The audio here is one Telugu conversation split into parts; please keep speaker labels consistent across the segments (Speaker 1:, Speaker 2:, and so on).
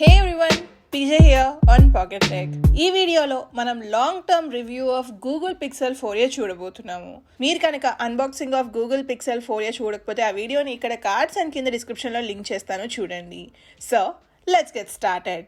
Speaker 1: Hey everyone, PJ here on Pocket Tech. ఈ వీడియోలో మనం long term review of Google pixel 4a చూడబోతున్నాము. మీరు కనుక unboxing of Google pixel 4a చూడకపోతే ఆ వీడియోని ఇక్కడ కార్డ్స్ అండ్ కింద డిస్క్రిప్షన్లో లింక్ చేస్తాను చూడండి. So let's get started.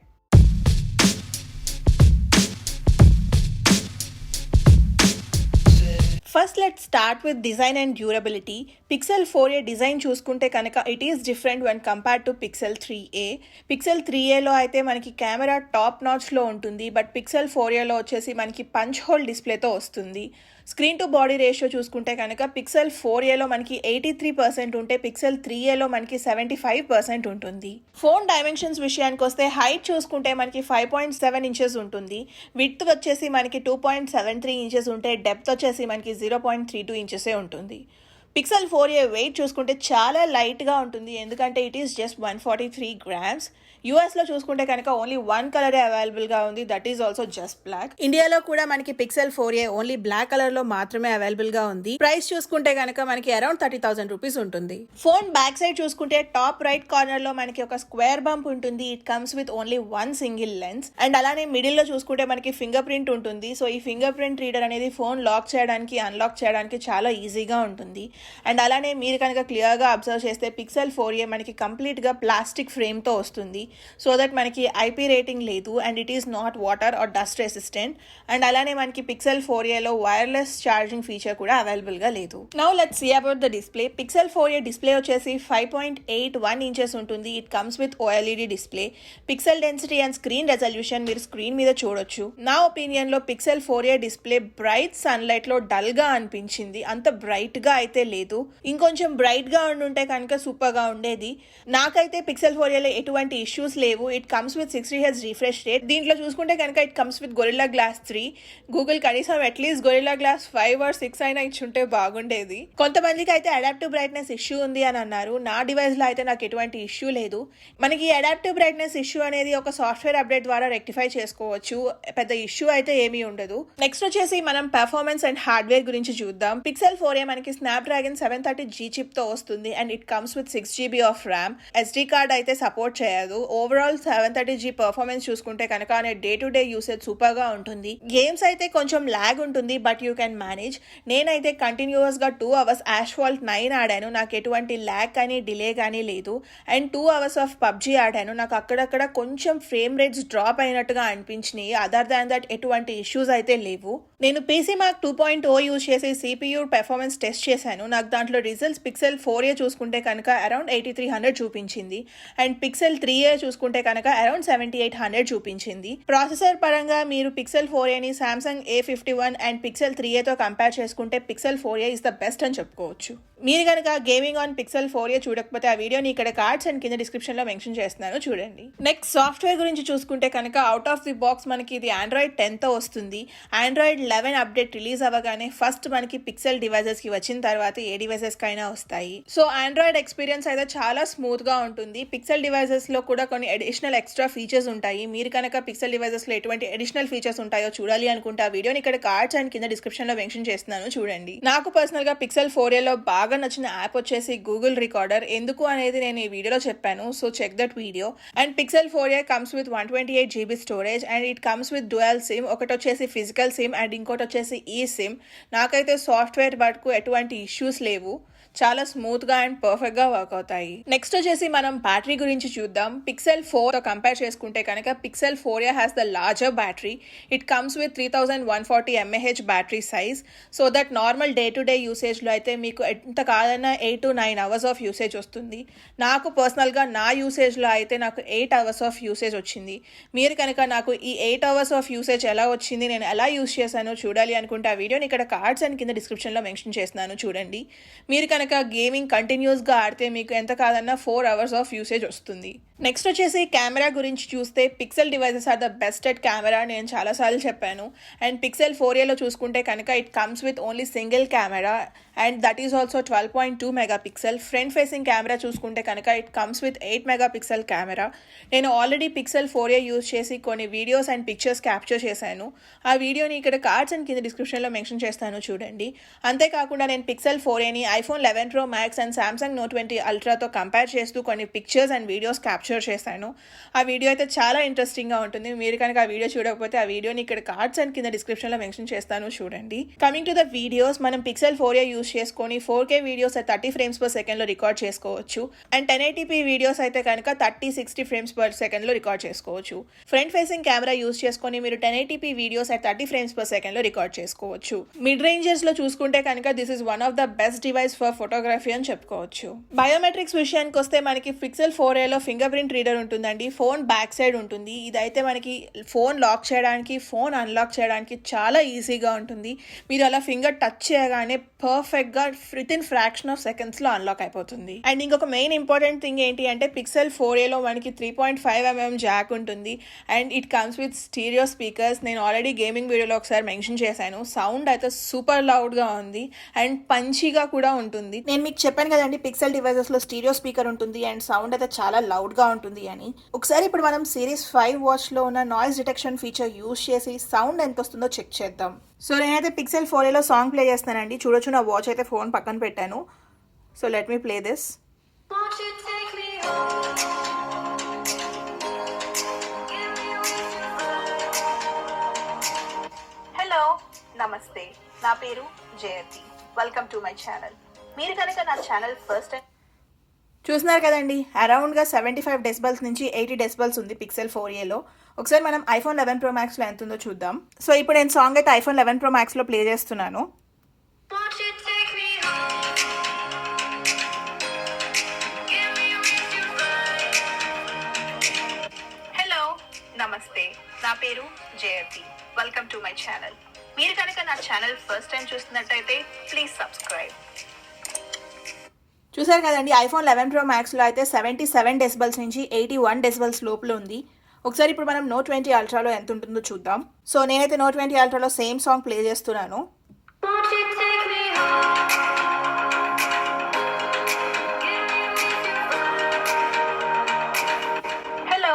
Speaker 1: First let start with design and durability. Pixel 4a design చూసుకుంటే కనుక it is different when compared to pixel 3a. Pixel 3aలో అయితే మనకి కెమెరా టాప్ నాచ్లో ఉంటుంది, బట్ పిక్సెల్ 4aలో వచ్చేసి మనకి పంచ్ హోల్ డిస్ప్లేతో వస్తుంది. స్క్రీన్ టు బాడీ రేషియో చూసుకుంటే కనుక పిక్సెల్ 4aలో మనకి 83% ఉంటే పిక్సెల్ 3aలో మనకి 75% ఉంటుంది. ఫోన్ డైమెన్షన్స్ విషయానికి వస్తే హైట్ చూసుకుంటే మనకి 5.7 ఇంచెస్ ఉంటుంది, విడ్త్ వచ్చేసి మనకి 2.73 ఇంచెస్ ఉంటే డెప్త్ వచ్చేసి మనకి 0.32 ఇంచెసే ఉంటుంది. పిక్సెల్ 4a వెయిట్ చూసుకుంటే చాలా లైట్గా ఉంటుంది, ఎందుకంటే ఇట్ ఈస్ జస్ట్ 143 grams. యూఎస్లో చూసుకుంటే కనుక ఓన్లీ వన్ కలరే అవైలబుల్గా ఉంది, that is also just black. ఇండియాలో కూడా మనకి పిక్సెల్ 4a ఓన్లీ బ్లాక్ కలర్లో మాత్రమే అవైలబుల్గా ఉంది. ప్రైస్ చూసుకుంటే కనుక మనకి అరౌండ్ 30,000 రూపీస్ ఉంటుంది. ఫోన్ బ్యాక్ సైడ్ చూసుకుంటే టాప్ రైట్ కార్నర్లో మనకి ఒక స్క్వేర్ బంప్ ఉంటుంది. It comes with only one single lens. And అలానే మిడిల్లో చూసుకుంటే మనకి ఫింగర్ ప్రింట్ ఉంటుంది. సో ఈ ఫింగర్ ప్రింట్ రీడర్ అనేది ఫోన్ లాక్ చేయడానికి అన్లాక్ చేయడానికి చాలా ఈజీగా ఉంటుంది. అండ్ అలానే మీరు కనుక క్లియర్గా అబ్జర్వ్ చేస్తే పిక్సెల్ 4a మనకి కంప్లీట్గా ప్లాస్టిక్ ఫ్రేమ్తో వస్తుంది, సో దట్ మనకి ఐపీ రేటింగ్ లేదు and it is not water or dust resistant. And అలానే మనకి పిక్సెల్ 4aలో వైర్లెస్ ఛార్జింగ్ ఫీచర్ కూడా అవైలబుల్గా లేదు. Now let's see about the display. Pixel 4a display వచ్చేసి 5.81 ఇంచెస్ ఉంటుంది. It comes with OLED display. Pixel density and screen resolution మీరు స్క్రీన్ మీద చూడొచ్చు. నా ఒపీనియన్లో పిక్సెల్ 4a డిస్ప్లే బ్రైట్ సన్లైట్లో డల్గా అనిపించింది, అంత బ్రైట్గా అయితే లేదు. ఇంకొంచెం బ్రైట్గా ఉండుంటే కనుక సూపర్గా ఉండేది. నాకైతే పిక్సెల్ 4aలో ఎటువంటి ఇష్యూస్ లేవు. It comes with 60Hz refresh rate. దీంట్లో చూసుకుంటే కనుక it comes with Gorilla Glass 3. Google కనీసం అట్లీస్ట్ గొరిల్లా గ్లాస్ 5 or 6 అయినా ఇచ్చుంటే బాగుండేది. కొంతమందికి అయితే అడాప్టివ్ బ్రైట్నెస్ ఇష్యూ ఉంది అని అన్నారు. నా డివైస్లో అయితే నాకు ఎటువంటి ఇష్యూ లేదు. మనకి అడాప్టివ్ బ్రైట్నెస్ ఇష్యూ అనేది ఒక సాఫ్ట్వేర్ అప్డేట్ ద్వారా రెక్టిఫై చేసుకోవచ్చు, పెద్ద ఇష్యూ అయితే ఏమీ ఉండదు. నెక్స్ట్ వచ్చేసి మనం పెర్ఫార్మెన్స్ అండ్ హార్డ్వేర్ గురించి చూద్దాం. పిక్సెల్ 4a మనకి స్నాప్డ్రాగన్ 730G చిప్తో వస్తుంది and it comes with 6GB of RAM. SD card అయితే సపోర్ట్ చేయదు. ఓవరాల్ 730G పర్ఫార్మెన్స్ చూసుకుంటే కనుక day to day usage super గా ఉంటుంది. గేమ్స్ అయితే కొంచెం ల్యాగ్ ఉంటుంది, బట్ యూ కెన్ మేనేజ్. నేనైతే కంటిన్యూస్ గా 2 hours Asphalt 9 ఆడాను, నాకు ఎటువంటి ల్యాగ్ కానీ డిలే కానీ లేదు. అండ్ 2 hours ఆఫ్ PUBG ఆడాను, నాకు అక్కడక్కడ కొంచెం ఫ్రేమ్ రేట్స్ డ్రాప్ అయినట్టుగా అనిపించినాయి. అదర్ దాన్ దట్ ఎటువంటి ఇష్యూస్ అయితే లేవు. నేను PCMark 2.0 యూజ్ చేసి CPU పెర్ఫార్మెన్స్ టెస్ట్ చేశాను. నాకు దాంట్లో రిజల్ట్స్ పిక్సెల్ 4a చూసుకుంటే కనుక అరౌండ్ 8300 చూపించింది అండ్ పిక్సెల్ 3a చూసుకుంటే కనుక అరౌండ్ 7800 చూపించింది. ప్రాసెసర్ పరంగా మీరు పిక్సెల్ 4aని సామ్సంగ్ A51 అండ్ పిక్సెల్ 3aతో కంపేర్ చేసుకుంటే pixel 4a is the best అని చెప్పుకోవచ్చు. మీరు కనుక గేమింగ్ ఆన్ పిక్సెల్ 4a చూడకపోతే ఆ వీడియోని ఇక్కడ కార్డ్స్ అండ్ కింద డిస్క్రిప్షన్లో మెన్షన్ చేస్తున్నాను చూడండి. నెక్స్ట్ సాఫ్ట్వేర్ గురించి చూసుకుంటే కనుక అవుట్ ఆఫ్ ది బాక్స్ మనకి ఇది Android 10తో వస్తుంది. Android 11 అప్డేట్ రిలీజ్ అవ్వగానే ఫస్ట్ మనకి పిక్సెల్ డివైజెస్కి వచ్చిన తర్వాత ఏ డివైజెస్కి అయినా వస్తాయి. సో ఆండ్రాయిడ్ ఎక్స్పీరియన్స్ అయితే చాలా స్మూత్గా ఉంటుంది. పిక్సెల్ డివైజెస్లో కూడా కొన్ని అడిషనల్ ఎక్స్ట్రా ఫీచర్స్ ఉంటాయి. మీరు కనుక పిక్సెల్ డివైజెస్లో ఎటువంటి అడిషనల్ ఫీచర్స్ ఉంటాయో చూడాలి అనుకుంటే ఆ వీడియోని ఇక్కడ కార్డ్స్ అండ్ కింద డిస్క్రిప్షన్లో మెన్షన్ చేస్తున్నాను చూడండి. నాకు పర్సనల్గా పిక్సెల్ 4aలో బాగా నచ్చిన యాప్ వచ్చేసి గూగుల్ రికార్డర్. ఎందుకు అనేది నేను ఈ వీడియోలో చెప్పాను, so check that video. And Pixel 4a comes with 128GB storage and it comes with dual SIM. ఒకటి వచ్చేసి ఫిజికల్ సిమ్ అండ్ ఇంకోటి వచ్చేసి ఈ సిమ్. నాకైతే సాఫ్ట్వేర్ వరకు ఎటువంటి ఇష్యూస్ లేవు, చాలా స్మూత్ గా అండ్ పర్ఫెక్ట్ గా వర్క్ అవుతాయి. నెక్స్ట్ వచ్చేసి మనం బ్యాటరీ గురించి చూద్దాం. పిక్సెల్ 4 తో కంపేర్ చేసుకుంటే కనుక pixel 4a has the larger battery. It comes with 3140 mAh battery size, so that normal day to day usage లో అయితే మీకు ఎంత కాదన్నా 8 to 9 hours ఆఫ్ యూసేజ్ వస్తుంది. నాకు పర్సనల్ గా నా యూసేజ్ లో అయితే నాకు 8 hours ఆఫ్ యూసేజ్ వచ్చింది. మీరు కనుక నాకు ఈ 8 hours ఆఫ్ యూసేజ్ ఎలా వచ్చింది, నేను ఎలా యూజ్ చేశానో చూడాలి అనుకుంటే ఆ వీడియోని ఇక్కడ కార్డ్స్ అండ్ కింద డిస్క్రిప్షన్ లో మెన్షన్ చేస్తున్నాను చూడండి. మీరు కనుక గేమింగ్ కంటిన్యూస్ గా ఆడితే మీకు ఎంత కాదన్నా 4 hours ఆఫ్ యూసేజ్ వస్తుంది. నెక్స్ట్ వచ్చేసి కెమెరా గురించి చూస్తే Pixel devices are the best at camera, నేను చాలాసార్లు చెప్పాను. అండ్ పిక్సెల్ 4aలో చూసుకుంటే కనుక it comes with only single camera and that is also 12.2 megapixel. Front facing camera చూసుకుంటే కనుక it comes with 8 megapixel camera. నేను ఆల్రెడీ పిక్సెల్ 4a యూజ్ చేసి కొన్ని వీడియోస్ అండ్ పిక్చర్స్ క్యాప్చర్ చేశాను. ఆ వీడియోని ఇక్కడ కార్డ్స్ అండ్ కింద డిస్క్రిప్షన్లో మెన్షన్ చేస్తాను చూడండి. అంతేకాకుండా నేను పిక్సెల్ 4aని iPhone 11 Pro Max and Samsung Note 20 Ultraతో కంపేర్ చేస్తూ కొన్ని పిక్చర్స్ అండ్ వీడియోస్ క్యాప్చర్ చేశాను. ఆ వీడియో అయితే చాలా ఇంట్రెస్టింగ్గా ఉంటుంది. మీరు కనుక ఆ వీడియో చూడకపోతే ఆ వీడియోని ఇక్కడ కార్డ్స్ అండ్ కింద డిస్క్రిప్షన్లో మెన్షన్ చేస్తాను చూడండి. కమింగ్ టు ద వీడియోస్, మనం పిక్సెల్ 4a యూజ్ చేసుకొని 4K videos 30 frames per second లో రికార్డ్ చేసుకోవచ్చు. అండ్ 1080p వీడియోస్ అయితే కనుక 30-60 frames per second లో రికార్డ్ చేసుకోవచ్చు. ఫ్రంట్ ఫేసింగ్ కెమెరా యూజ్ చేసుకొని మీరు 1080p videos 30 frames per second లో రికార్డ్ చేసుకోవచ్చు. మిడ్ రేంజెస్ లో చూసుకుంటే కనుక this is one of the best device for photography అని చెప్పుకోవచ్చు. బయోమెట్రిక్స్ విషయానికి వస్తే మనకి పిక్సెల్ 4aలో ఫింగర్ ప్రింట్ రీడర్ ఉంటుందండి. ఫోన్ బ్యాక్ సైడ్ ఉంటుంది. ఇదైతే మనకి ఫోన్ లాక్ చేయడానికి, ఫోన్ అన్లాక్ చేయడానికి చాలా ఈజీగా ఉంటుంది. మీరు అలా ఫింగర్ టచ్ చేయగానే పర్ఫెక్ట్గా విత్ ఇన్ ఫ్రాక్షన్ ఆఫ్ సెకండ్స్లో అన్లాక్ అయిపోతుంది. అండ్ ఇంకొక మెయిన్ ఇంపార్టెంట్ థింగ్ ఏంటి అంటే పిక్సెల్ 4aలో మనకి 3.5mm జాక్ ఉంటుంది. And it comes with stereo speakers. నేను ఆల్రెడీ గేమింగ్ వీడియోలో ఒకసారి మెన్షన్ చేశాను. సౌండ్ అయితే సూపర్ లౌడ్గా ఉంది అండ్ పంచీగా కూడా ఉంటుంది. నేను మీకు చెప్పాను కదండి పిక్సెల్ డివైజెస్లో స్టీరియో స్పీకర్ ఉంటుంది అండ్ సౌండ్ అయితే చాలా లౌడ్గా ఉంటుంది అని. ఒకసారి ఇప్పుడు మనం సిరీస్ 5 వాచ్లో ఉన్న నాయిస్ డిటెక్షన్ ఫీచర్ యూజ్ చేసి సౌండ్ ఎంత వస్తుందో చెక్ చేద్దాం. సో నేనైతే పిక్సెల్ 4aలో సాంగ్ ప్లే చేస్తానండి. చూడొచ్చు నా వాచ్ అయితే ఫోన్ పక్కన పెట్టాను. So let me play this. Hello, నమస్తే, నా పేరు జయతి. Welcome to my channel. మీరు కనుక నా ఛానల్ ఫస్ట్ టైం చూస్తున్నారు కదండి, అరౌండ్గా 75 decibels నుంచి 80 decibels ఉంది పిక్సెల్ 4aలో. ఒకసారి మనం ఐఫోన్ 11 Pro Maxలో ఎంత ఉందో చూద్దాం. సో ఇప్పుడు నేను సాంగ్ అయితే ఐఫోన్ 11 Pro Maxలో ప్లే చేస్తున్నాను. హలో, నమస్తే, నా పేరు జయతి. Welcome to my channel. మీరు కనుక నా ఛానల్ ఫస్ట్ టైం చూస్తున్నట్టయితే ప్లీజ్ సబ్స్క్రైబ్. చూసారు కదండి, ఐఫోన్ 11 Pro Maxలో అయితే 77 decibels నుంచి 81 decibels లోపల ఉంది. ఒకసారి ఇప్పుడు మనం Note 20 Ultraలో ఎంత ఉంటుందో చూద్దాం. సో నేనైతే Note 20 Ultraలో సేమ్ సాంగ్ ప్లే చేస్తున్నాను. హలో,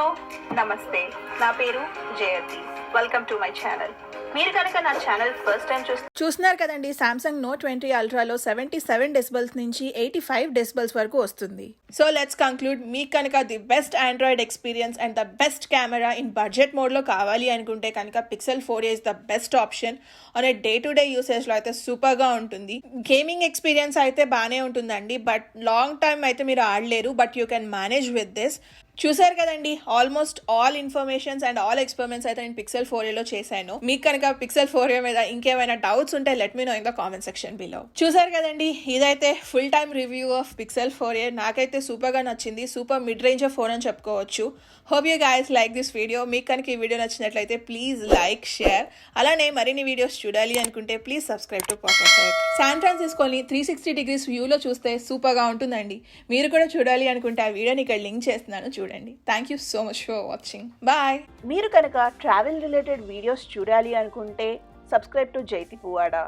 Speaker 1: నమస్తే, నా పేరు జయతి. Welcome to my channel. మీరు కనుక నా ఛానల్ ఫస్ట్ టైం చూస్తున్నారు కదండి, సామ్సంగ్ Note 20 Ultraలో 77 decibels నుంచి 85 decibels వరకు వస్తుంది. So let's conclude. మీకు కనుక the best Android experience and the best camera in budget మోడ్లో కావాలి అనుకుంటే కనుక pixel 4a is the best option. On a day to day యూసేజ్లో అయితే సూపర్గా ఉంటుంది. గేమింగ్ ఎక్స్పీరియన్స్ అయితే బాగానే ఉంటుందండి, బట్ లాంగ్ టైమ్ అయితే మీరు ఆడలేరు. But you can manage with this. చూసారు కదండి, almost all informations and all experiments అయితే నేను పిక్సెల్ 4aలో చేశాను. మీకు కనుక పిక్సెల్ 4a మీద ఇంకేమైనా డౌట్స్ ఉంటే let me know in the comment section below. చూసారు కదండి, ఇదైతే full time review of Pixel 4a. నాకైతే సూపర్గా నచ్చింది. సూపర్ మిడ్ రేంజ్ ఫోన్ అని చెప్పుకోవచ్చు. Hope you guys like this video. మీకు కనుక ఈ వీడియో నచ్చినట్లయితే ప్లీజ్ లైక్, షేర్. అలానే మరిన్ని వీడియోస్ చూడాలి అనుకుంటే please subscribe to Pocket Tech. శాన్ ఫ్రాన్సిస్కోని 360 degrees వ్యూలో చూస్తే సూపర్గా ఉంటుందండి. మీరు కూడా చూడాలి అనుకుంటే ఆ వీడియోని ఇక్కడ లింక్ చేస్తున్నాను చూడండి. Thank you so much for watching. Bye. మీరు కనుక ట్రావెల్ రిలేటెడ్ వీడియోస్ చూడాలి అనుకుంటే సబ్స్క్రైబ్ టు జైతి పువాడా.